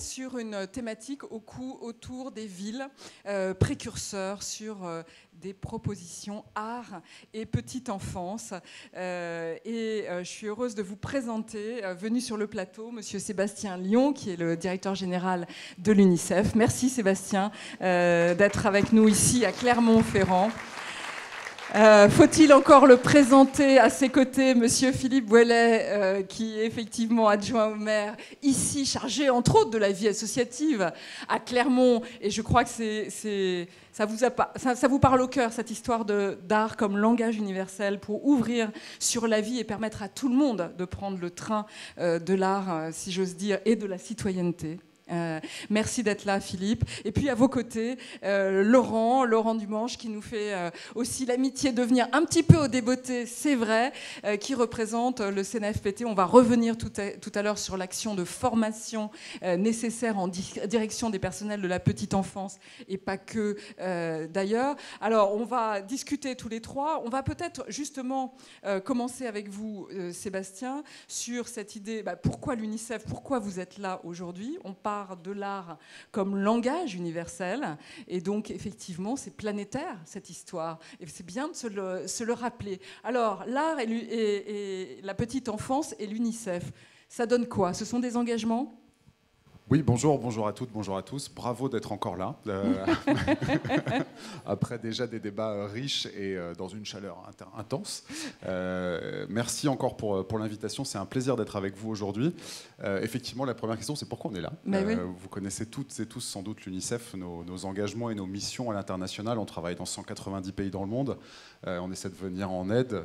sur une thématique autour des villes précurseurs sur des propositions art et petite enfance. Je suis heureuse de vous présenter, venu sur le plateau, Monsieur Sébastien Lion, qui est le directeur général de l'UNICEF. Merci Sébastien d'être avec nous ici à Clermont-Ferrand. Faut-il encore le présenter? À ses côtés, Monsieur Philippe Bouellet, qui est effectivement adjoint au maire, ici chargé entre autres de la vie associative à Clermont. Et je crois que ça vous parle au cœur, cette histoire d'art comme langage universel pour ouvrir sur la vie et permettre à tout le monde de prendre le train de l'art, si j'ose dire, et de la citoyenneté. Merci d'être là, Philippe. Et puis à vos côtés, Laurent Dumange, qui nous fait aussi l'amitié de venir un petit peu au débeauté, c'est vrai, qui représente le CNFPT. On va revenir tout à l'heure sur l'action de formation nécessaire en direction des personnels de la petite enfance et pas que d'ailleurs. Alors, on va discuter tous les trois. On va peut-être justement commencer avec vous, Sébastien, sur cette idée, pourquoi l'UNICEF, pourquoi vous êtes là aujourd'hui? On parle de l'art comme langage universel, et donc effectivement c'est planétaire cette histoire, et c'est bien de se le rappeler. Alors l'art et la petite enfance et l'UNICEF, ça donne quoi? Ce sont des engagements? Oui, bonjour à toutes, bonjour à tous. Bravo d'être encore là. Après déjà des débats riches et dans une chaleur intense. Merci encore pour l'invitation. C'est un plaisir d'être avec vous aujourd'hui. Effectivement, la première question, c'est pourquoi on est là. Oui. Vous connaissez toutes et tous sans doute l'UNICEF, nos engagements et nos missions à l'international. On travaille dans 190 pays dans le monde. On essaie de venir en aide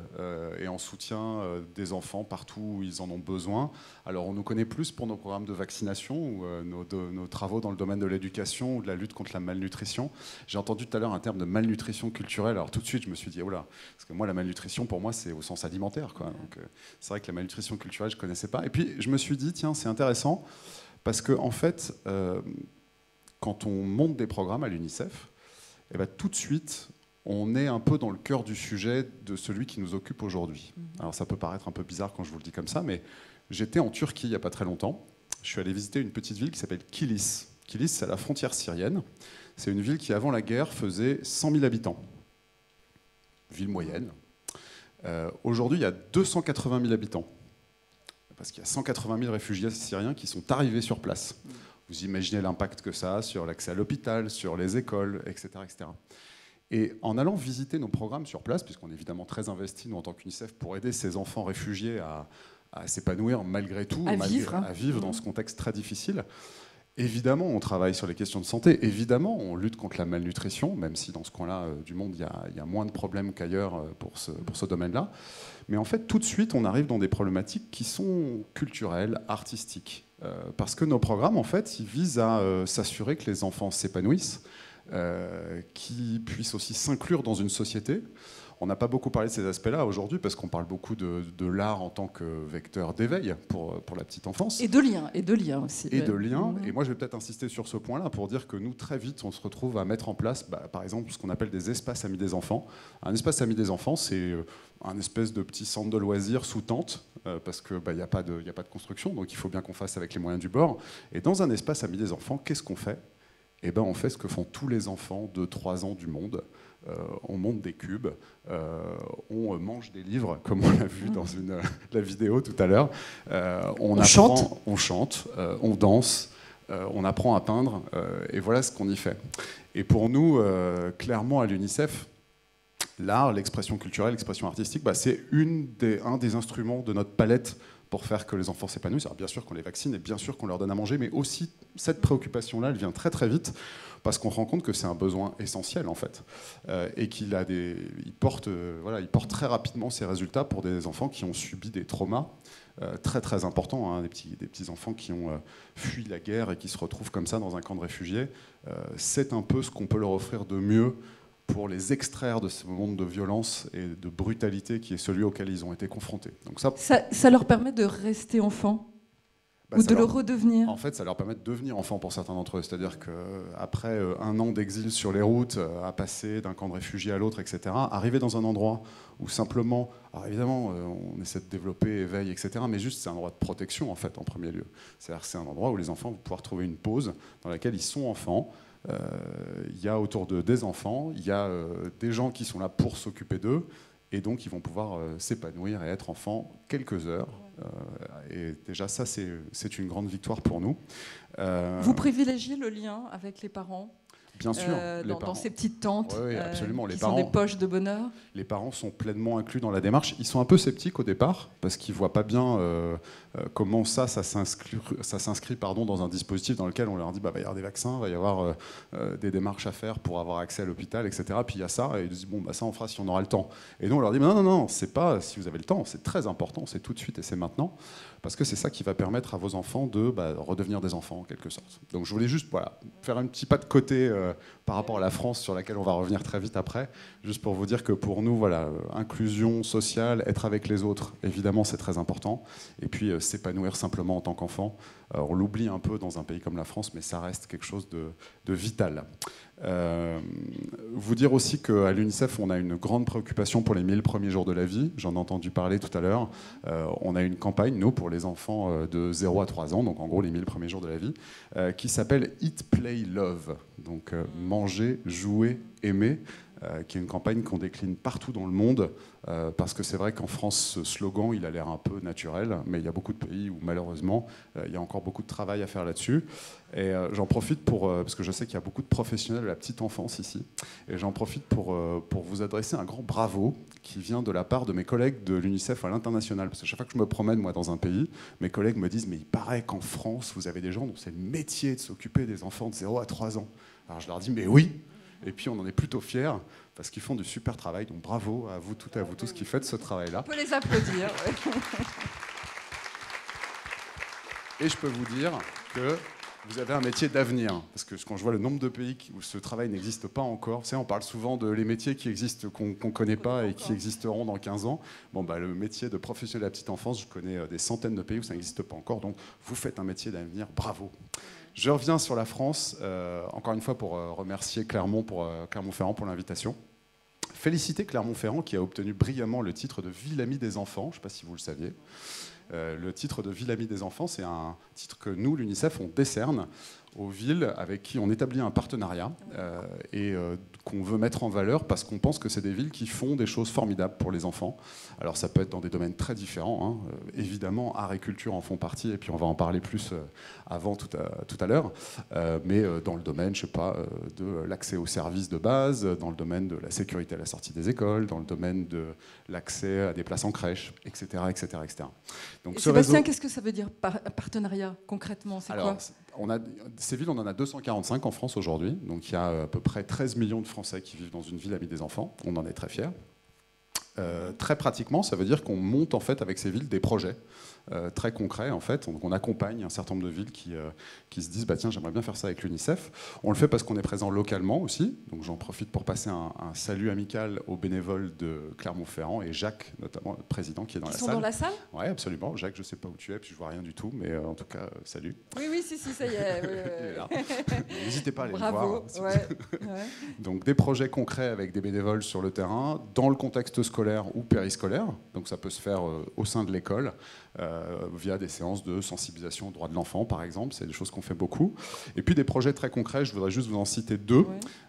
et en soutien des enfants partout où ils en ont besoin. Alors, on nous connaît plus pour nos programmes de vaccination ou nos travaux dans le domaine de l'éducation ou de la lutte contre la malnutrition. J'ai entendu tout à l'heure un terme de malnutrition culturelle. Alors tout de suite, je me suis dit, oh là, parce que moi, la malnutrition, pour moi, c'est au sens alimentaire, quoi. Donc, c'est vrai que la malnutrition culturelle, je ne connaissais pas. Et puis, je me suis dit, tiens, c'est intéressant, parce que en fait, quand on monte des programmes à l'UNICEF, eh ben, tout de suite, on est un peu dans le cœur du sujet de celui qui nous occupe aujourd'hui. Alors ça peut paraître un peu bizarre quand je vous le dis comme ça, mais j'étais en Turquie il n'y a pas très longtemps. Je suis allé visiter une petite ville qui s'appelle Kilis. Kilis, c'est à la frontière syrienne. C'est une ville qui, avant la guerre, faisait 100 000 habitants. Ville moyenne. Aujourd'hui, il y a 280 000 habitants. Parce qu'il y a 180 000 réfugiés syriens qui sont arrivés sur place. Vous imaginez l'impact que ça a sur l'accès à l'hôpital, sur les écoles, etc., etc. Et en allant visiter nos programmes sur place, puisqu'on est évidemment très investis, nous, en tant qu'UNICEF, pour aider ces enfants réfugiés à s'épanouir malgré tout, à vivre dans ce contexte très difficile. Évidemment, on travaille sur les questions de santé. Évidemment, on lutte contre la malnutrition, même si dans ce coin-là du monde, il y a moins de problèmes qu'ailleurs pour ce domaine-là. Mais en fait, tout de suite, on arrive dans des problématiques qui sont culturelles, artistiques. Parce que nos programmes, en fait, ils visent à s'assurer que les enfants s'épanouissent, qu'ils puissent aussi s'inclure dans une société. On n'a pas beaucoup parlé de ces aspects-là aujourd'hui parce qu'on parle beaucoup de l'art en tant que vecteur d'éveil pour la petite enfance. Et de liens aussi. Et de liens. Et moi, je vais peut-être insister sur ce point-là pour dire que nous, très vite, on se retrouve à mettre en place, par exemple, ce qu'on appelle des espaces amis des enfants. Un espace ami des enfants, c'est un espèce de petit centre de loisirs sous tente, parce qu'il n'y a pas de construction, donc il faut bien qu'on fasse avec les moyens du bord. Et dans un espace ami des enfants, qu'est-ce qu'on fait? Eh ben, on fait ce que font tous les enfants de 3 ans du monde. On monte des cubes, on mange des livres, comme on l'a vu dans la vidéo tout à l'heure. On chante, on danse, on apprend à peindre, et voilà ce qu'on y fait. Et pour nous, clairement à l'UNICEF, l'art, l'expression culturelle, l'expression artistique, c'est un des instruments de notre palette pour faire que les enfants s'épanouissent. Alors bien sûr qu'on les vaccine et bien sûr qu'on leur donne à manger, mais aussi cette préoccupation-là, elle vient très très vite parce qu'on se rend compte que c'est un besoin essentiel en fait, et qu'il porte très rapidement ses résultats pour des enfants qui ont subi des traumas très très importants, des petits enfants qui ont fui la guerre et qui se retrouvent comme ça dans un camp de réfugiés. C'est un peu ce qu'on peut leur offrir de mieux pour les extraire de ce monde de violence et de brutalité qui est celui auquel ils ont été confrontés. Donc ça leur permet de rester enfants. Ou de le redevenir? En fait, ça leur permet de devenir enfants pour certains d'entre eux. C'est-à-dire qu'après un an d'exil sur les routes, à passer d'un camp de réfugiés à l'autre, etc., arriver dans un endroit où simplement, alors évidemment, on essaie de développer, éveil, etc., mais juste c'est un endroit de protection, en fait, en premier lieu. C'est-à-dire que c'est un endroit où les enfants vont pouvoir trouver une pause dans laquelle ils sont enfants. Il y a autour d'eux des enfants, il y a des gens qui sont là pour s'occuper d'eux, et donc ils vont pouvoir s'épanouir et être enfants quelques heures. Et déjà ça, c'est une grande victoire pour nous. Vous privilégiez le lien avec les parents? Bien sûr, dans ces petites tentes, oui, absolument. Qui sont des poches de bonheur. Les parents sont pleinement inclus dans la démarche. Ils sont un peu sceptiques au départ parce qu'ils ne voient pas bien comment ça s'inscrit dans un dispositif dans lequel on leur dit va y avoir des vaccins, va y avoir des démarches à faire pour avoir accès à l'hôpital, etc. Puis il y a ça, et ils disent ça on fera si on aura le temps. Et nous on leur dit non, c'est pas si vous avez le temps, c'est très important, c'est tout de suite et c'est maintenant. Parce que c'est ça qui va permettre à vos enfants de redevenir des enfants en quelque sorte. Donc je voulais juste faire un petit pas de côté par rapport à la France sur laquelle on va revenir très vite après, juste pour vous dire que pour nous, inclusion sociale, être avec les autres, évidemment c'est très important. Et puis s'épanouir simplement en tant qu'enfant, on l'oublie un peu dans un pays comme la France, mais ça reste quelque chose de vital. Vous dire aussi qu'à l'UNICEF, on a une grande préoccupation pour les 1000 premiers jours de la vie. J'en ai entendu parler tout à l'heure. On a une campagne, nous, pour les enfants de 0 à 3 ans, donc en gros les 1000 premiers jours de la vie, qui s'appelle Eat, Play, Love. Donc manger, jouer, aimer. Qui est une campagne qu'on décline partout dans le monde, parce que c'est vrai qu'en France, ce slogan, il a l'air un peu naturel, mais il y a beaucoup de pays où, malheureusement, il y a encore beaucoup de travail à faire là-dessus. Et j'en profite parce que je sais qu'il y a beaucoup de professionnels de la petite enfance ici, et j'en profite pour vous adresser un grand bravo qui vient de la part de mes collègues de l'UNICEF à l'international, parce que chaque fois que je me promène, moi, dans un pays, mes collègues me disent « mais il paraît qu'en France, vous avez des gens dont c'est le métier de s'occuper des enfants de 0 à 3 ans ». Alors je leur dis « mais oui !» Et puis on en est plutôt fiers parce qu'ils font du super travail. Donc bravo à vous toutes et à vous tous qui faites ce travail-là. On peut les applaudir. Et je peux vous dire que vous avez un métier d'avenir. Parce que quand je vois le nombre de pays où ce travail n'existe pas encore, on parle souvent de les métiers qui existent, qu'on ne connaît pas et qui existeront dans 15 ans. Le métier de professionnel de la petite enfance, je connais des centaines de pays où ça n'existe pas encore. Donc vous faites un métier d'avenir. Bravo. Je reviens sur la France, encore une fois pour remercier Clermont-Ferrand pour l'invitation. Féliciter Clermont-Ferrand qui a obtenu brillamment le titre de Ville amie des enfants, je ne sais pas si vous le saviez. Le titre de Ville amie des enfants, c'est un titre que nous, l'UNICEF, on décerne aux villes avec qui on établit un partenariat et qu'on veut mettre en valeur parce qu'on pense que c'est des villes qui font des choses formidables pour les enfants. Alors ça peut être dans des domaines très différents, hein. Évidemment, art et culture en font partie, et puis on va en parler plus avant tout à l'heure, mais dans le domaine, je sais pas, de l'accès aux services de base, dans le domaine de la sécurité à la sortie des écoles, dans le domaine de l'accès à des places en crèche, etc. etc., etc. Donc, Sébastien, qu'est-ce que ça veut dire partenariat concrètement? C'est quoi? Ces villes, on en a 245 en France aujourd'hui. Donc il y a à peu près 13 millions de Français qui vivent dans une ville amie des enfants. On en est très fiers. Très pratiquement, ça veut dire qu'on monte en fait avec ces villes des projets très concrets en fait. Donc on accompagne un certain nombre de villes qui se disent tiens, j'aimerais bien faire ça avec l'UNICEF. On le fait parce qu'on est présent localement aussi. Donc j'en profite pour passer un salut amical aux bénévoles de Clermont-Ferrand et Jacques notamment, le président qui est dans la salle. Ils sont dans la salle? Oui, absolument. Jacques, je sais pas où tu es, puis je vois rien du tout, mais en tout cas salut. Oui, si, ça y est. N'hésitez pas à aller Bravo. le voir. Donc des projets concrets avec des bénévoles sur le terrain, dans le contexte scolaire ou périscolaire. Donc ça peut se faire au sein de l'école. Via des séances de sensibilisation aux droits de l'enfant, par exemple. C'est des choses qu'on fait beaucoup. Et puis des projets très concrets, je voudrais juste vous en citer deux.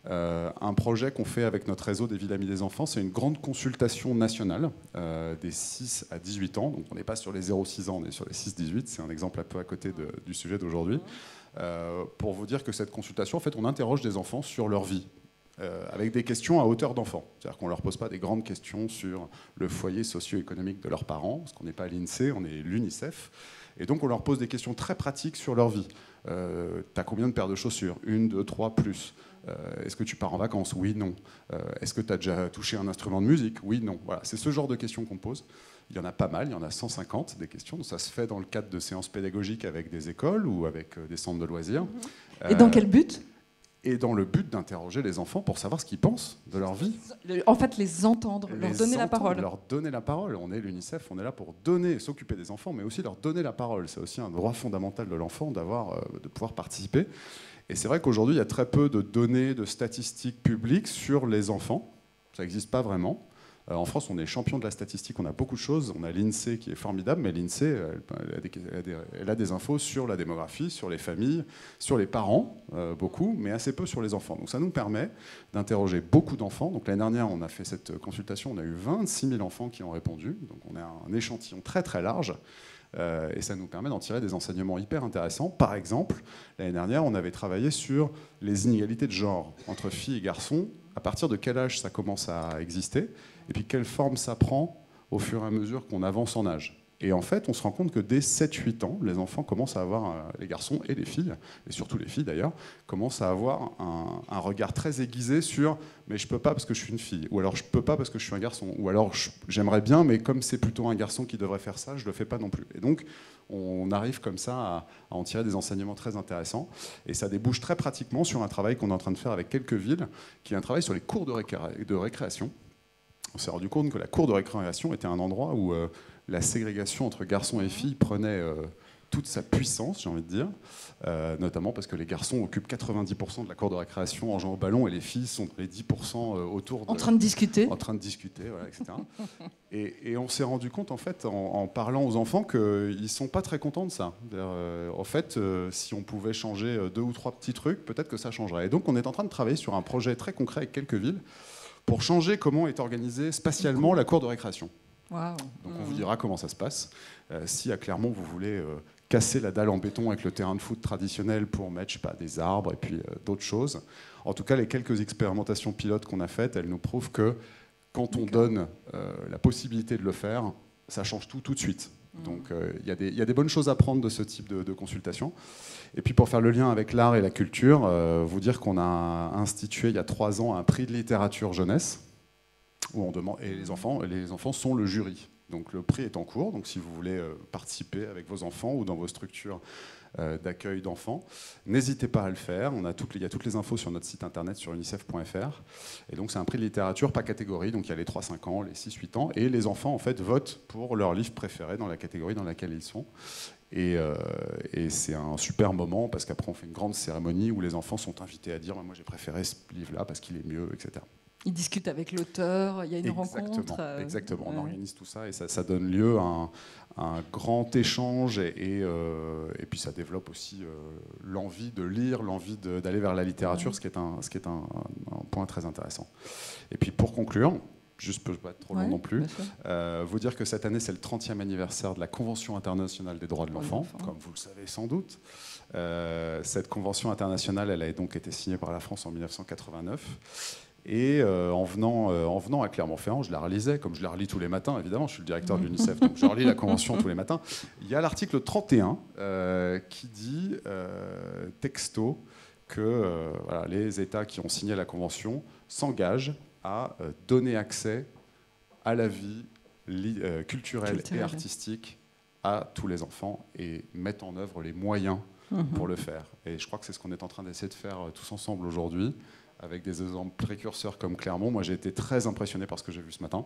Un projet qu'on fait avec notre réseau des Villes Amies des enfants, c'est une grande consultation nationale des 6 à 18 ans. Donc on n'est pas sur les 0-6 ans, on est sur les 6-18. C'est un exemple un peu à côté du sujet d'aujourd'hui. Pour vous dire que cette consultation, en fait, on interroge des enfants sur leur vie. Avec des questions à hauteur d'enfant. C'est-à-dire qu'on ne leur pose pas des grandes questions sur le foyer socio-économique de leurs parents, parce qu'on n'est pas l'INSEE, on est l'UNICEF. Et donc on leur pose des questions très pratiques sur leur vie. T'as combien de paires de chaussures? 1, 2, 3, plus. Est-ce que tu pars en vacances? Oui, non. Est-ce que tu as déjà touché un instrument de musique? Oui, non. Voilà, c'est ce genre de questions qu'on pose. Il y en a pas mal, il y en a 150 des questions. Donc ça se fait dans le cadre de séances pédagogiques avec des écoles ou avec des centres de loisirs. Et dans quel but? et dans le but d'interroger les enfants pour savoir ce qu'ils pensent de leur vie. En fait, les entendre, leur donner la parole. Leur donner la parole. On est l'UNICEF, on est là pour s'occuper des enfants, mais aussi leur donner la parole. C'est aussi un droit fondamental de l'enfant de pouvoir participer. Et c'est vrai qu'aujourd'hui, il y a très peu de données, de statistiques publiques sur les enfants. Ça n'existe pas vraiment. En France, on est champion de la statistique, on a beaucoup de choses. On a l'INSEE qui est formidable, mais l'INSEE, elle a des infos sur la démographie, sur les familles, sur les parents, beaucoup, mais assez peu sur les enfants. Donc ça nous permet d'interroger beaucoup d'enfants. Donc l'année dernière, on a fait cette consultation, on a eu 26 000 enfants qui ont répondu. Donc on a un échantillon très très large. Et ça nous permet d'en tirer des enseignements hyper intéressants. Par exemple, l'année dernière, on avait travaillé sur les inégalités de genre entre filles et garçons. À partir de quel âge ça commence à exister, et puis quelle forme ça prend au fur et à mesure qu'on avance en âge. Et en fait, on se rend compte que dès 7-8 ans, les enfants commencent à avoir, les garçons et les filles, et surtout les filles d'ailleurs, commencent à avoir un regard très aiguisé sur « mais je peux pas parce que je suis une fille », ou alors « je peux pas parce que je suis un garçon », ou alors « j'aimerais bien, mais comme c'est plutôt un garçon qui devrait faire ça, je le fais pas non plus ». Et donc, on arrive comme ça à en tirer des enseignements très intéressants. Et ça débouche très pratiquement sur un travail qu'on est en train de faire avec quelques villes, qui est un travail sur les cours de récréation. On s'est rendu compte que la cour de récréation était un endroit où la ségrégation entre garçons et filles prenait toute sa puissance, j'ai envie de dire, notamment parce que les garçons occupent 90% de la cour de récréation en jouant au ballon et les filles sont les 10% autour en train de discuter. En train de discuter, voilà, etc. Et on s'est rendu compte, en fait, en parlant aux enfants, qu'ils ne sont pas très contents de ça. En fait, si on pouvait changer 2 ou 3 petits trucs, peut-être que ça changerait. Et donc, on est en train de travailler sur un projet très concret avec quelques villes pour changer comment est organisée spatialement la cour de récréation. Wow. Donc on vous dira comment ça se passe. Si à Clermont, vous voulez casser la dalle en béton avec le terrain de foot traditionnel pour mettre, je sais pas, des arbres et puis d'autres choses. En tout cas, les quelques expérimentations pilotes qu'on a faites, elles nous prouvent que quand on donne la possibilité de le faire, ça change tout de suite. Donc il y a des bonnes choses à prendre de ce type de consultation. Et puis pour faire le lien avec l'art et la culture, vous dire qu'on a institué il y a 3 ans un prix de littérature jeunesse, où on demande, et les enfants sont le jury. Donc le prix est en cours, donc si vous voulez participer avec vos enfants ou dans vos structures d'accueil d'enfants, n'hésitez pas à le faire. Il y a toutes les infos sur notre site internet sur unicef.fr. Et donc c'est un prix de littérature par catégorie, donc il y a les 3-5 ans, les 6-8 ans, et les enfants en fait votent pour leur livre préféré dans la catégorie dans laquelle ils sont. Et c'est un super moment parce qu'après on fait une grande cérémonie où les enfants sont invités à dire « moi j'ai préféré ce livre-là parce qu'il est mieux », etc. Ils discutent avec l'auteur, il y a une rencontre. Exactement, on organise tout ça et ça donne lieu à un grand échange et puis ça développe aussi l'envie de lire, l'envie d'aller vers la littérature, ce qui est un point très intéressant. Et puis pour conclure, juste peux pas être trop long non plus, vous dire que cette année c'est le 30e anniversaire de la Convention internationale des droits de l'enfant, comme vous le savez sans doute. Cette convention internationale, elle a donc été signée par la France en 1989. Et en venant à Clermont-Ferrand, je la relisais, comme je la relis tous les matins, évidemment, je suis le directeur de l'UNICEF, donc je relis la Convention tous les matins. Il y a l'article 31 qui dit, texto, que voilà, les États qui ont signé la Convention s'engagent à donner accès à la vie culturelle et artistique à tous les enfants et mettent en œuvre les moyens pour le faire. Et je crois que c'est ce qu'on est en train d'essayer de faire tous ensemble aujourd'hui, avec des exemples précurseurs comme Clermont. Moi, j'ai été très impressionné par ce que j'ai vu ce matin.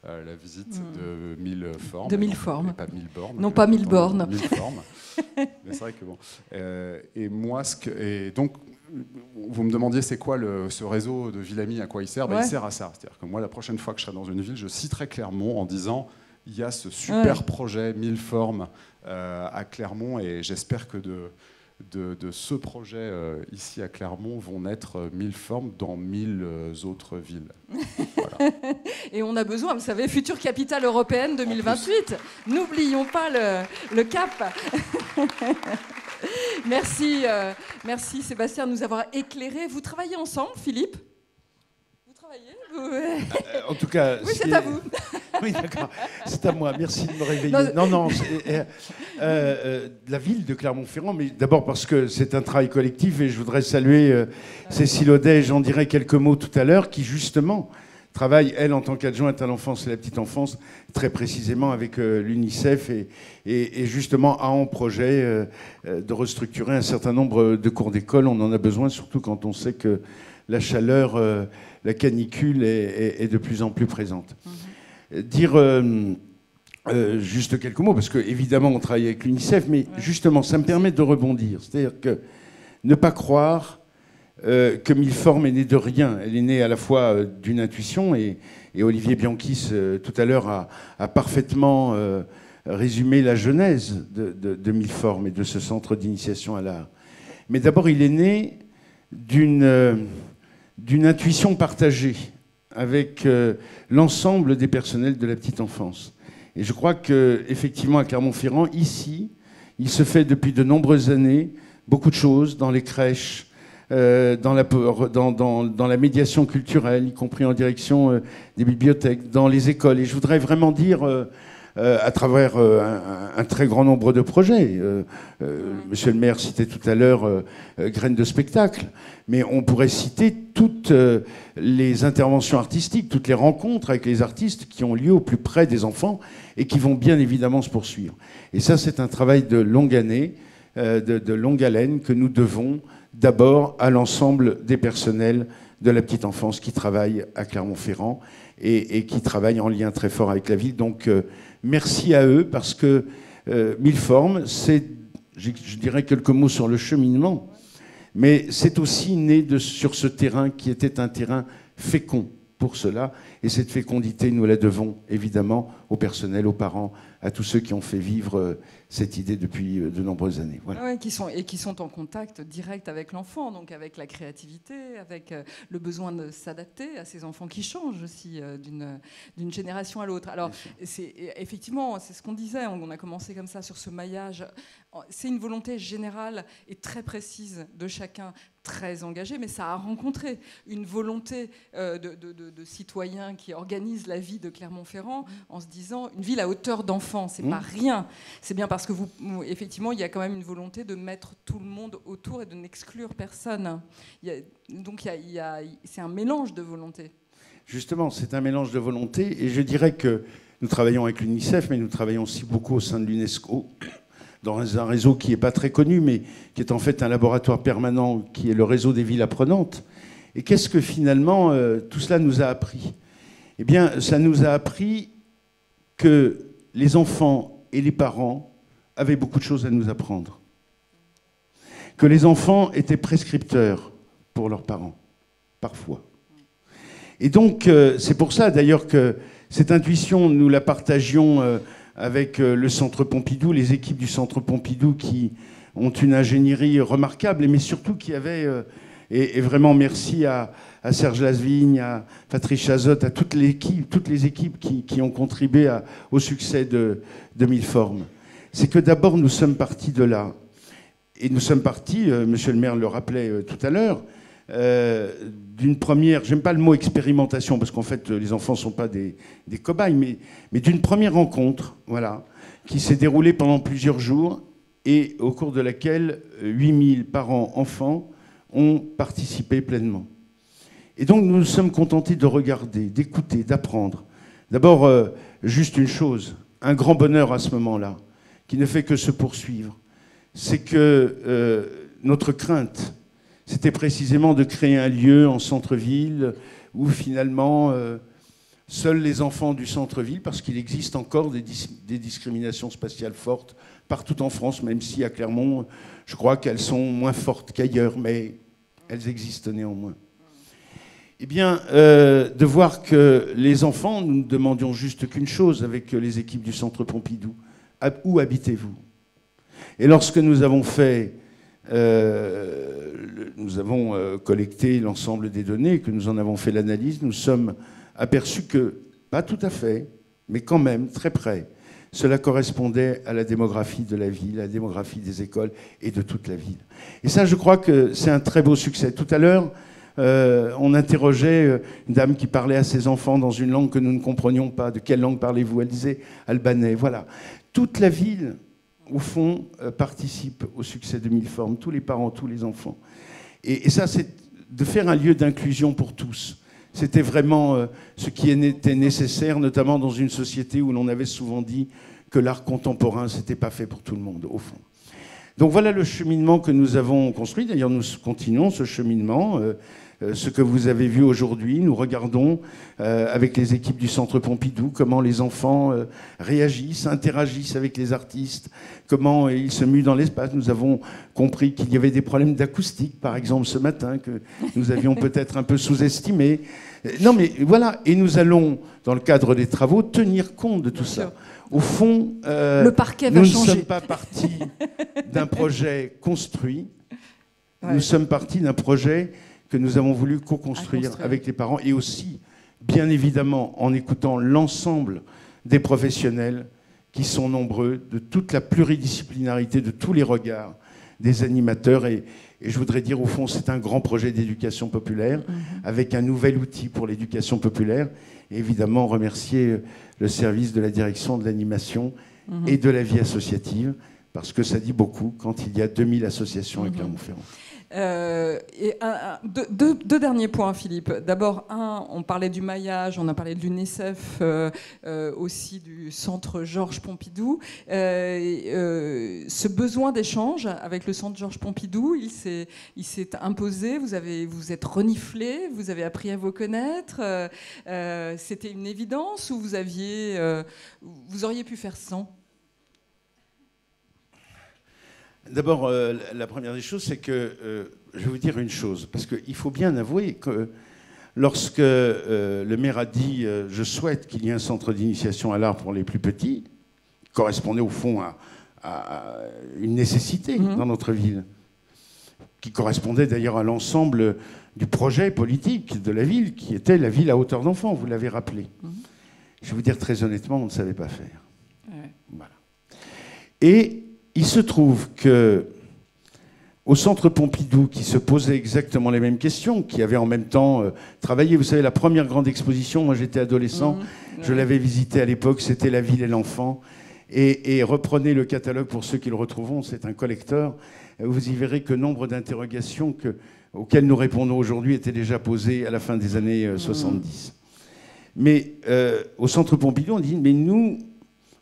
La visite de 1000 formes. De 1000 formes. Pas 1000 bornes. Non, pas 1000 bornes. 1000 formes. Mais c'est vrai que bon. Et moi, donc, vous me demandiez c'est quoi ce réseau de Ville Amie, à quoi il sert ? Il sert à ça. C'est-à-dire que moi, la prochaine fois que je serai dans une ville, je citerai Clermont en disant il y a ce super projet 1000 formes à Clermont, et j'espère que de ce projet ici à Clermont vont naître 1000 formes dans 1000 autres villes. Voilà. Et on a besoin, vous savez, future capitale européenne 2028. N'oublions pas le cap. Merci Sébastien de nous avoir éclairés. Vous travaillez ensemble, Philippe ? Vous travaillez ? En tout cas, oui, c'est à vous. Oui, d'accord. C'est à moi. Merci de me réveiller. Non, la ville de Clermont-Ferrand, mais d'abord parce que c'est un travail collectif et je voudrais saluer Cécile Audet, j'en dirai quelques mots tout à l'heure, qui justement travaille, elle, en tant qu'adjointe à l'enfance et la petite enfance, très précisément avec l'UNICEF et justement a en projet de restructurer un certain nombre de cours d'école. On en a besoin, surtout quand on sait que la chaleur, la canicule est de plus en plus présente. Dire juste quelques mots, parce qu'évidemment, on travaille avec l'UNICEF, mais justement, ça me permet de rebondir. C'est-à-dire que ne pas croire que Milform est née de rien. Elle est née à la fois d'une intuition, et Olivier Bianchis, tout à l'heure, a parfaitement résumé la genèse de Milform et de ce centre d'initiation à l'art. Mais d'abord, il est né d'une intuition partagée avec l'ensemble des personnels de la petite enfance. Et je crois qu'effectivement, à Clermont-Ferrand, ici, il se fait depuis de nombreuses années beaucoup de choses dans les crèches, dans la médiation culturelle, y compris en direction des bibliothèques, dans les écoles. Et je voudrais vraiment dire, à travers un très grand nombre de projets, Monsieur le maire citait tout à l'heure Graines de spectacle, mais on pourrait citer toutes les interventions artistiques, toutes les rencontres avec les artistes qui ont lieu au plus près des enfants et qui vont bien évidemment se poursuivre. Et ça, c'est un travail de longue année, de longue haleine, que nous devons d'abord à l'ensemble des personnels de la petite enfance qui travaillent à Clermont-Ferrand et qui travaillent en lien très fort avec la ville. Donc merci à eux, parce que Milform, c'est, je dirais quelques mots sur le cheminement, mais c'est aussi né sur ce terrain qui était un terrain fécond pour cela. Et cette fécondité, nous la devons évidemment au personnel, aux parents, à tous ceux qui ont fait vivre cette idée depuis de nombreuses années. Voilà. Ouais, qui sont en contact direct avec l'enfant, donc avec la créativité, avec le besoin de s'adapter à ces enfants qui changent aussi d'une génération à l'autre. Alors, effectivement, c'est ce qu'on disait, on a commencé comme ça sur ce maillage. C'est une volonté générale et très précise de chacun, très engagé, mais ça a rencontré une volonté de citoyens qui organisent la vie de Clermont-Ferrand en se disant une ville à hauteur d'enfant, c'est pas rien. C'est bien parce que effectivement, il y a quand même une volonté de mettre tout le monde autour et de n'exclure personne. Donc c'est un mélange de volontés. Justement, c'est un mélange de volontés, et je dirais que nous travaillons avec l'UNICEF, mais nous travaillons aussi beaucoup au sein de l'UNESCO, dans un réseau qui n'est pas très connu, mais qui est en fait un laboratoire permanent, qui est le réseau des villes apprenantes. Et qu'est-ce que finalement tout cela nous a appris ? Eh bien, ça nous a appris que les enfants et les parents avaient beaucoup de choses à nous apprendre. Que les enfants étaient prescripteurs pour leurs parents, parfois. Et donc, c'est pour ça d'ailleurs que cette intuition, nous la partagions avec le Centre Pompidou, les équipes du Centre Pompidou qui ont une ingénierie remarquable, mais surtout qui avaient, et vraiment merci à Serge Lasvigne, à Patrice Chazotte, à toutes les équipes qui ont contribué au succès de Milform. C'est que d'abord, nous sommes partis de là. Et nous sommes partis, monsieur le maire le rappelait tout à l'heure, d'une première, j'aime pas le mot expérimentation, parce qu'en fait, les enfants ne sont pas des cobayes, mais d'une première rencontre, voilà, qui s'est déroulée pendant plusieurs jours, et au cours de laquelle 8000 parents, enfants, ont participé pleinement. Et donc, nous nous sommes contentés de regarder, d'écouter, d'apprendre. D'abord, juste une chose, un grand bonheur à ce moment-là, qui ne fait que se poursuivre, c'est que notre crainte, c'était précisément de créer un lieu en centre-ville où finalement seuls les enfants du centre-ville, parce qu'il existe encore des discriminations spatiales fortes partout en France, même si à Clermont, je crois qu'elles sont moins fortes qu'ailleurs, mais elles existent néanmoins. Eh bien, de voir que les enfants, nous ne demandions juste qu'une chose avec les équipes du Centre Pompidou, où habitez-vous ? Et lorsque nous avons fait... nous avons collecté l'ensemble des données, que nous en avons fait l'analyse, nous sommes aperçus que, pas tout à fait, mais quand même très près, cela correspondait à la démographie de la ville, à la démographie des écoles et de toute la ville. Et ça, je crois que c'est un très beau succès. Tout à l'heure, on interrogeait une dame qui parlait à ses enfants dans une langue que nous ne comprenions pas. De quelle langue parlez-vous ? Elle disait albanais. Voilà. Toute la ville, au fond, participe au succès de Milform, tous les parents, tous les enfants. Et ça, c'est de faire un lieu d'inclusion pour tous. C'était vraiment ce qui était nécessaire, notamment dans une société où l'on avait souvent dit que l'art contemporain, c'était pas fait pour tout le monde, au fond. Donc voilà le cheminement que nous avons construit. D'ailleurs, nous continuons ce cheminement. Ce que vous avez vu aujourd'hui, nous regardons avec les équipes du Centre Pompidou comment les enfants réagissent, interagissent avec les artistes, comment ils se muent dans l'espace. Nous avons compris qu'il y avait des problèmes d'acoustique, par exemple, ce matin, que nous avions peut-être un peu sous-estimés. Non, mais voilà. Et nous allons, dans le cadre des travaux, tenir compte de tout ça. Au fond, le parquet va changer. Nous ne sommes pas partis d'un projet construit. Ouais. Nous sommes partis d'un projet que nous avons voulu co-construire avec les parents et aussi, bien évidemment, en écoutant l'ensemble des professionnels qui sont nombreux, de toute la pluridisciplinarité, de tous les regards des animateurs. Et je voudrais dire, au fond, c'est un grand projet d'éducation populaire avec un nouvel outil pour l'éducation populaire. Et évidemment, remercier le service de la direction de l'animation et de la vie associative, parce que ça dit beaucoup quand il y a 2000 associations à Clermont-Ferrand. Deux derniers points, Philippe. D'abord, on parlait du maillage, on a parlé de l'UNICEF, aussi du Centre Georges Pompidou. Ce besoin d'échange avec le Centre Georges Pompidou, il s'est imposé, vous êtes reniflé, vous avez appris à vous connaître. C'était une évidence ou vous auriez pu faire sans ? D'abord, la première des choses, c'est que je vais vous dire une chose, parce qu'il faut bien avouer que lorsque le maire a dit « je souhaite qu'il y ait un centre d'initiation à l'art pour les plus petits », correspondait au fond à une nécessité dans notre ville, qui correspondait d'ailleurs à l'ensemble du projet politique de la ville, qui était la ville à hauteur d'enfant, vous l'avez rappelé. Je vais vous dire très honnêtement, on ne savait pas faire. Voilà. Et il se trouve qu'au Centre Pompidou, qui se posait exactement les mêmes questions, qui avait en même temps travaillé, vous savez, la première grande exposition, moi j'étais adolescent, je l'avais visitée à l'époque, c'était La ville et l'enfant, et reprenez le catalogue pour ceux qui le retrouveront, c'est un collecteur, vous y verrez que nombre d'interrogations auxquelles nous répondons aujourd'hui étaient déjà posées à la fin des années 70. Mais au Centre Pompidou, on dit, mais nous,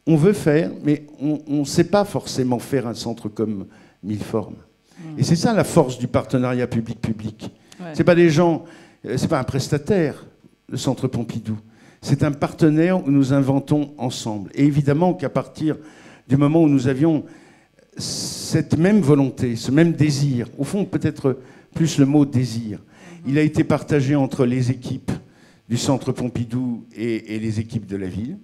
on veut faire, mais on ne sait pas forcément faire un centre comme Milleformes. Et c'est ça la force du partenariat public-public. Ouais. C'est pas des gens, c'est pas un prestataire, le Centre Pompidou. C'est un partenaire où nous inventons ensemble. Et évidemment qu'à partir du moment où nous avions cette même volonté, ce même désir, au fond peut-être plus le mot désir, il a été partagé entre les équipes du Centre Pompidou et les équipes de la ville.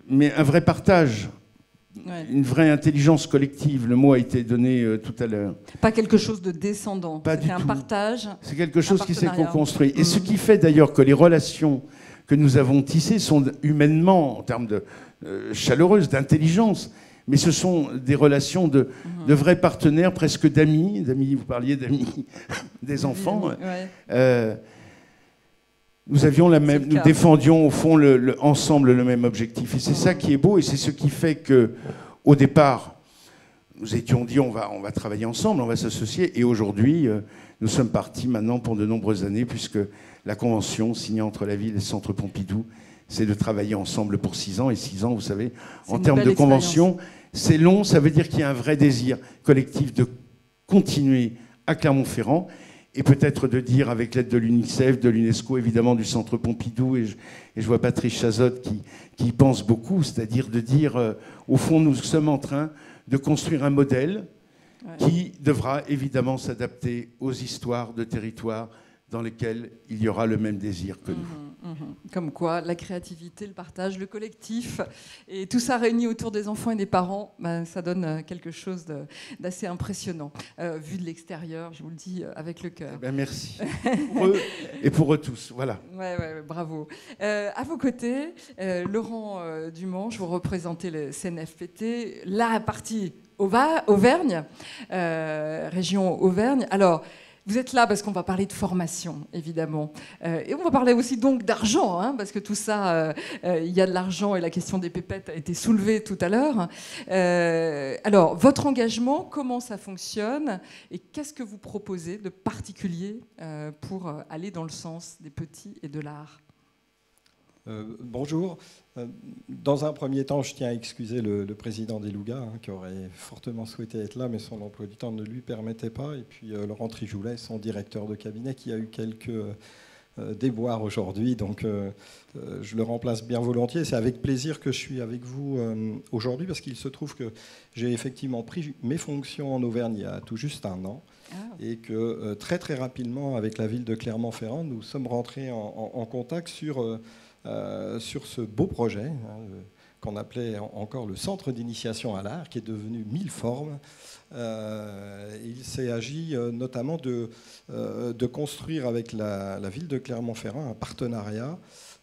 Mais un vrai partage, une vraie intelligence collective. Le mot a été donné tout à l'heure. Pas quelque chose de descendant. C'est un partage. C'est quelque chose qui s'est co-construit. Et ce qui fait d'ailleurs que les relations que nous avons tissées sont humainement, en termes de chaleureuses, d'intelligence, mais ce sont des relations de vrais partenaires, presque d'amis. Vous parliez d'amis des enfants. Nous avions nous défendions au fond ensemble le même objectif. Et c'est ça qui est beau, et c'est ce qui fait qu'au départ, nous étions dit on va travailler ensemble, on va s'associer. Et aujourd'hui, nous sommes partis maintenant pour de nombreuses années, puisque la convention signée entre la ville et le Centre Pompidou, c'est de travailler ensemble pour 6 ans. Et 6 ans, vous savez, en termes de convention, c'est long, ça veut dire qu'il y a un vrai désir collectif de continuer à Clermont-Ferrand. Et peut-être de dire, avec l'aide de l'UNICEF, de l'UNESCO, évidemment du Centre Pompidou, et je vois Patrice Chazotte qui y pense beaucoup, c'est-à-dire de dire, au fond, nous sommes en train de construire un modèle qui devra évidemment s'adapter aux histoires de territoires dans lesquels il y aura le même désir que nous. Comme quoi, la créativité, le partage, le collectif, et tout ça réuni autour des enfants et des parents, ça donne quelque chose d'assez impressionnant. Vu de l'extérieur, je vous le dis avec le cœur. Merci. Pour eux et pour eux tous. Voilà. Ouais, bravo. À vos côtés, Laurent Dumanche, vous représentez le CNFPT, la partie Auvergne, région Auvergne. Alors, Vous êtes là parce qu'on va parler de formation, évidemment. Et on va parler aussi donc d'argent, hein, parce que tout ça, il y a de l'argent et la question des pépettes a été soulevée tout à l'heure. Alors, votre engagement, comment ça fonctionne et qu'est-ce que vous proposez de particulier pour aller dans le sens des petits et de l'art ? Bonjour. Dans un premier temps, je tiens à excuser le président des Lougas, hein, qui aurait fortement souhaité être là, mais son emploi du temps ne lui permettait pas. Et puis Laurent Trijoulet, son directeur de cabinet, qui a eu quelques déboires aujourd'hui. Donc je le remplace bien volontiers. C'est avec plaisir que je suis avec vous aujourd'hui, parce qu'il se trouve que j'ai effectivement pris mes fonctions en Auvergne il y a tout juste un an. Et que très très rapidement, avec la ville de Clermont-Ferrand, nous sommes rentrés en contact sur ce beau projet, hein, qu'on appelait encore le Centre d'initiation à l'art, qui est devenu 1000 formes. Il s'est agi notamment de construire avec la ville de Clermont-Ferrand un partenariat.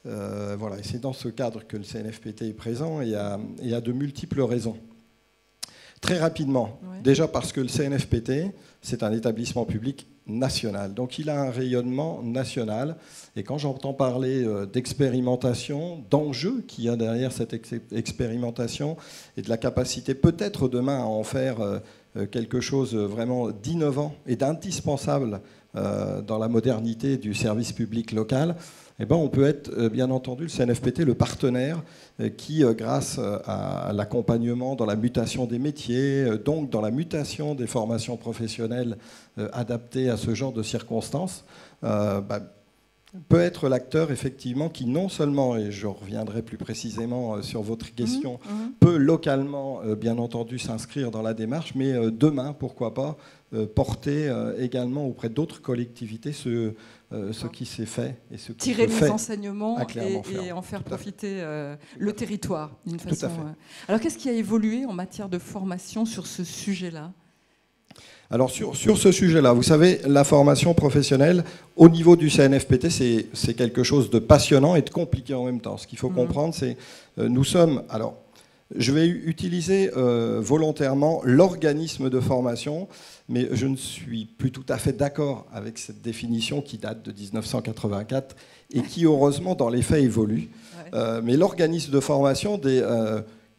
Voilà, et c'est dans ce cadre que le CNFPT est présent, et il y a de multiples raisons. Très rapidement, déjà parce que le CNFPT, c'est un établissement public national. Donc il a un rayonnement national. Et quand j'entends parler d'expérimentation, d'enjeux qu'il y a derrière cette expérimentation, et de la capacité peut-être demain à en faire quelque chose vraiment d'innovant et d'indispensable dans la modernité du service public local, eh ben, on peut être, bien entendu, le CNFPT, le partenaire qui, grâce à l'accompagnement dans la mutation des métiers, donc dans la mutation des formations professionnelles adaptées à ce genre de circonstances, peut être l'acteur, effectivement, qui non seulement, et je reviendrai plus précisément sur votre question, peut localement, bien entendu, s'inscrire dans la démarche, mais demain, pourquoi pas, porter également auprès d'autres collectivités ce qui s'est fait et ce qui tirer se fait les enseignements et en faire profiter le territoire d'une façon. Alors, qu'est-ce qui a évolué en matière de formation sur ce sujet-là ? Alors sur ce sujet-là, vous savez, la formation professionnelle, au niveau du CNFPT, c'est quelque chose de passionnant et de compliqué en même temps. Ce qu'il faut comprendre, c'est nous sommes... Alors, je vais utiliser volontairement l'organisme de formation, mais je ne suis plus tout à fait d'accord avec cette définition qui date de 1984 et qui, heureusement, dans les faits, évolue. Mais l'organisme de formation des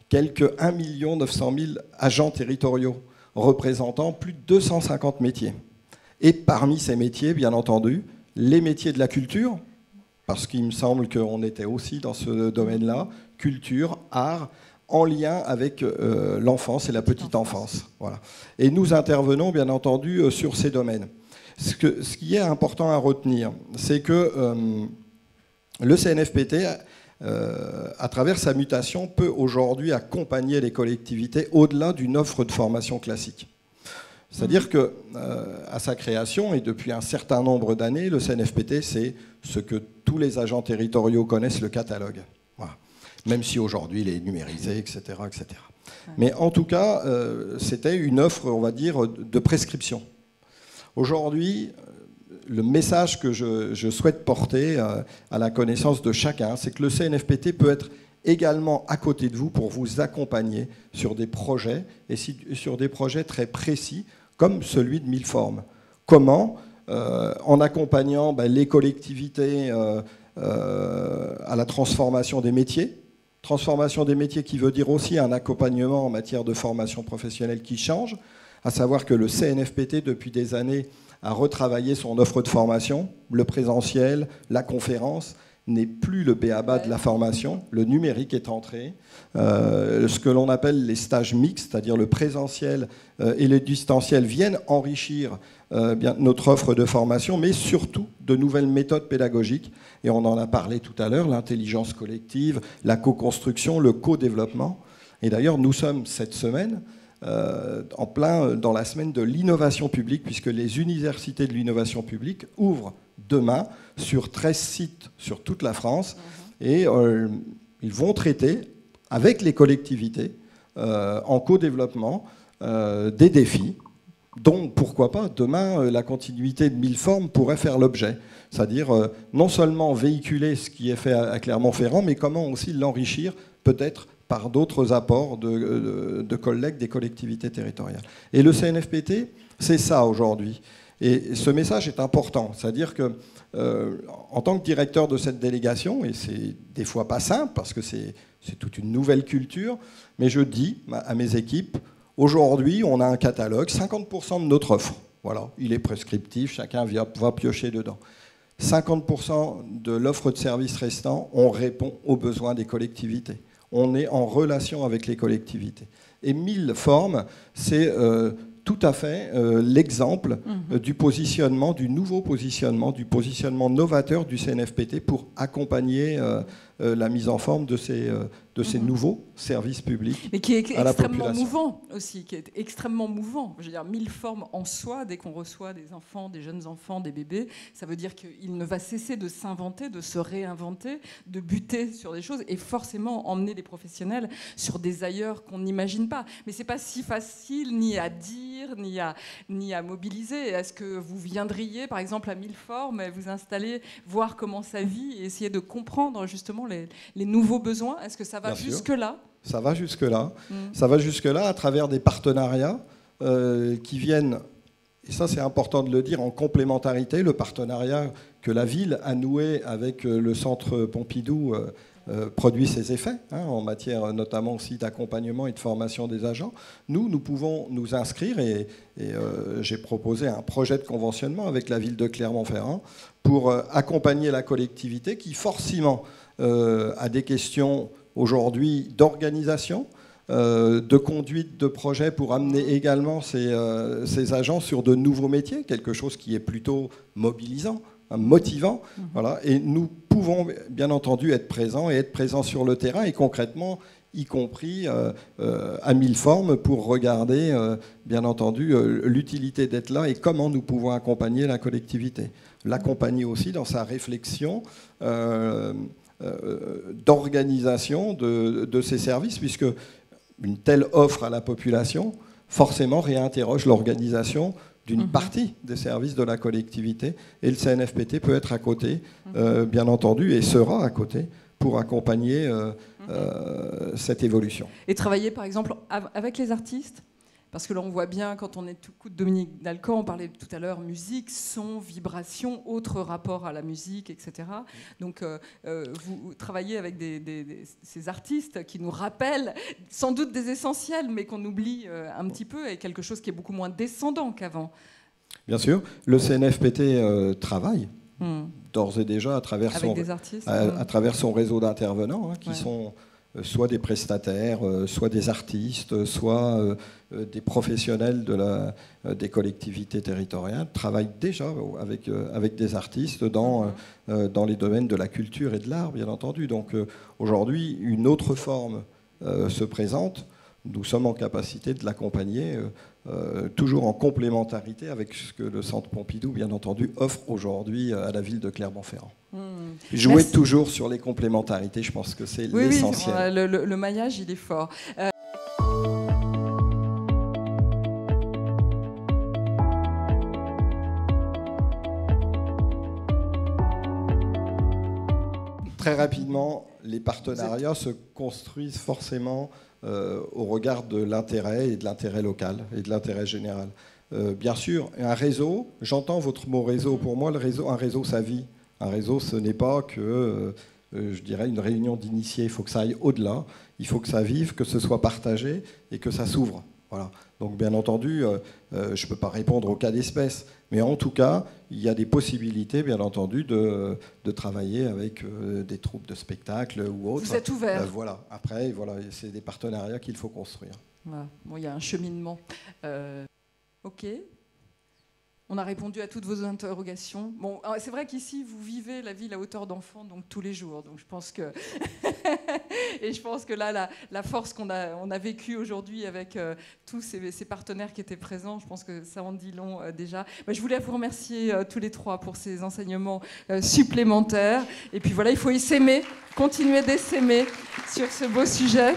quelques 1 900 000 agents territoriaux, représentant plus de 250 métiers. Et parmi ces métiers, bien entendu, les métiers de la culture, parce qu'il me semble qu'on était aussi dans ce domaine-là, culture, art, en lien avec l'enfance et la petite enfance. Voilà. Et nous intervenons, bien entendu, sur ces domaines. Ce qui est important à retenir, c'est que le CNFPT, à travers sa mutation, peut aujourd'hui accompagner les collectivités au-delà d'une offre de formation classique. C'est-à-dire qu'à sa création, et depuis un certain nombre d'années, le CNFPT, c'est ce que tous les agents territoriaux connaissent, le catalogue. Voilà. Même si aujourd'hui il est numérisé, etc. etc. Mais en tout cas, c'était une offre, on va dire, de prescription. Aujourd'hui, le message que je souhaite porter à la connaissance de chacun, c'est que le CNFPT peut être également à côté de vous pour vous accompagner sur des projets, et sur des projets très précis, comme celui de 1000 formes. Comment ? En accompagnant les collectivités à la transformation des métiers. Transformation des métiers qui veut dire aussi un accompagnement en matière de formation professionnelle qui change, à savoir que le CNFPT, depuis des années, a retravaillé son offre de formation. Le présentiel, la conférence n'est plus le b.a.-ba de la formation. Le numérique est entré. Ce que l'on appelle les stages mixtes, c'est-à-dire le présentiel et le distanciel, viennent enrichir notre offre de formation, mais surtout de nouvelles méthodes pédagogiques. Et on en a parlé tout à l'heure, l'intelligence collective, la co-construction, le co-développement. Et d'ailleurs, nous sommes cette semaine en plein dans la semaine de l'innovation publique, puisque les universités de l'innovation publique ouvrent demain sur 13 sites sur toute la France. Et ils vont traiter avec les collectivités en co-développement des défis. Donc, pourquoi pas, demain, la continuité de 1000 formes pourrait faire l'objet. C'est-à-dire non seulement véhiculer ce qui est fait à Clermont-Ferrand, mais comment aussi l'enrichir, peut-être par d'autres apports de collègues des collectivités territoriales. Et le CNFPT, c'est ça aujourd'hui. Et ce message est important, c'est-à-dire que en tant que directeur de cette délégation, et c'est des fois pas simple parce que c'est toute une nouvelle culture, mais je dis à mes équipes, aujourd'hui on a un catalogue, 50% de notre offre, voilà, il est prescriptif, chacun va piocher dedans. 50% de l'offre de services restant, on répond aux besoins des collectivités. On est en relation avec les collectivités. Et 1000 formes, c'est tout à fait l'exemple du positionnement, du nouveau positionnement, du positionnement novateur du CNFPT pour accompagner la mise en forme de ces nouveaux services publics. Mais qui est extrêmement mouvant aussi, qui est extrêmement mouvant. Je veux dire, 1000 formes en soi, dès qu'on reçoit des enfants, des jeunes enfants, des bébés, ça veut dire qu'il ne va cesser de s'inventer, de se réinventer, de buter sur des choses et forcément emmener des professionnels sur des ailleurs qu'on n'imagine pas. Mais c'est pas si facile ni à dire, ni à mobiliser. Est-ce que vous viendriez, par exemple, à 1000 formes, vous installer, voir comment ça vit et essayer de comprendre justement les nouveaux besoins? Est-ce que ça va jusque-là? Ça va jusque-là. Ça va jusque-là à travers des partenariats qui viennent, et ça c'est important de le dire, en complémentarité. Le partenariat que la ville a noué avec le centre Pompidou produit ses effets, en matière notamment aussi d'accompagnement et de formation des agents. Nous pouvons nous inscrire et j'ai proposé un projet de conventionnement avec la ville de Clermont-Ferrand pour accompagner la collectivité qui forcément a des questions aujourd'hui d'organisation, de conduite de projet pour amener également ces agents sur de nouveaux métiers, quelque chose qui est plutôt mobilisant, motivant. Voilà. Et nous pouvons bien entendu être présents sur le terrain et concrètement, y compris à 1000 formes pour regarder bien entendu l'utilité d'être là et comment nous pouvons accompagner la collectivité. L'accompagner aussi dans sa réflexion d'organisation de ces services, puisque une telle offre à la population forcément réinterroge l'organisation d'une partie des services de la collectivité, et le CNFPT peut être à côté, bien entendu, et sera à côté pour accompagner cette évolution. Et travailler par exemple avec les artistes? Parce que là, on voit bien, quand on est tout coup de Dominique Dalcan, on parlait tout à l'heure musique, son, vibration, autre rapport à la musique, etc. Donc, vous travaillez avec ces artistes qui nous rappellent sans doute des essentiels, mais qu'on oublie un petit peu, et quelque chose qui est beaucoup moins descendant qu'avant. Bien sûr. Le CNFPT travaille d'ores et déjà à travers son réseau d'intervenants qui sont soit des prestataires, soit des artistes, soit des professionnels des collectivités territoriales, travaillent déjà avec des artistes dans les domaines de la culture et de l'art, bien entendu. Donc aujourd'hui, une autre forme se présente. Nous sommes en capacité de l'accompagner, toujours en complémentarité avec ce que le Centre Pompidou, bien entendu, offre aujourd'hui à la ville de Clermont-Ferrand. Jouer toujours sur les complémentarités, je pense que c'est l'essentiel. Oui, le maillage, il est fort. Très rapidement, les partenariats se construisent forcément au regard de l'intérêt et de l'intérêt local et de l'intérêt général. Bien sûr, un réseau, j'entends votre mot réseau, pour moi un réseau ça vit. Un réseau ce n'est pas que, je dirais, une réunion d'initiés, il faut que ça aille au-delà, il faut que ça vive, que ce soit partagé et que ça s'ouvre. Voilà. Donc bien entendu, je ne peux pas répondre au cas d'espèce, mais en tout cas, il y a des possibilités, bien entendu, de travailler avec des troupes de spectacle ou autres. Vous êtes ouvert. Voilà. Après, voilà, c'est des partenariats qu'il faut construire. Voilà. Bon, il y a un cheminement. Ok. On a répondu à toutes vos interrogations. Bon, c'est vrai qu'ici, vous vivez la ville à hauteur d'enfant, donc tous les jours. Donc je pense que et je pense que là, la force qu'on a vécue aujourd'hui avec tous ces partenaires qui étaient présents, je pense que ça en dit long déjà. Je voulais vous remercier tous les trois pour ces enseignements supplémentaires. Et puis voilà, il faut s'aimer, continuer d'essaimer sur ce beau sujet.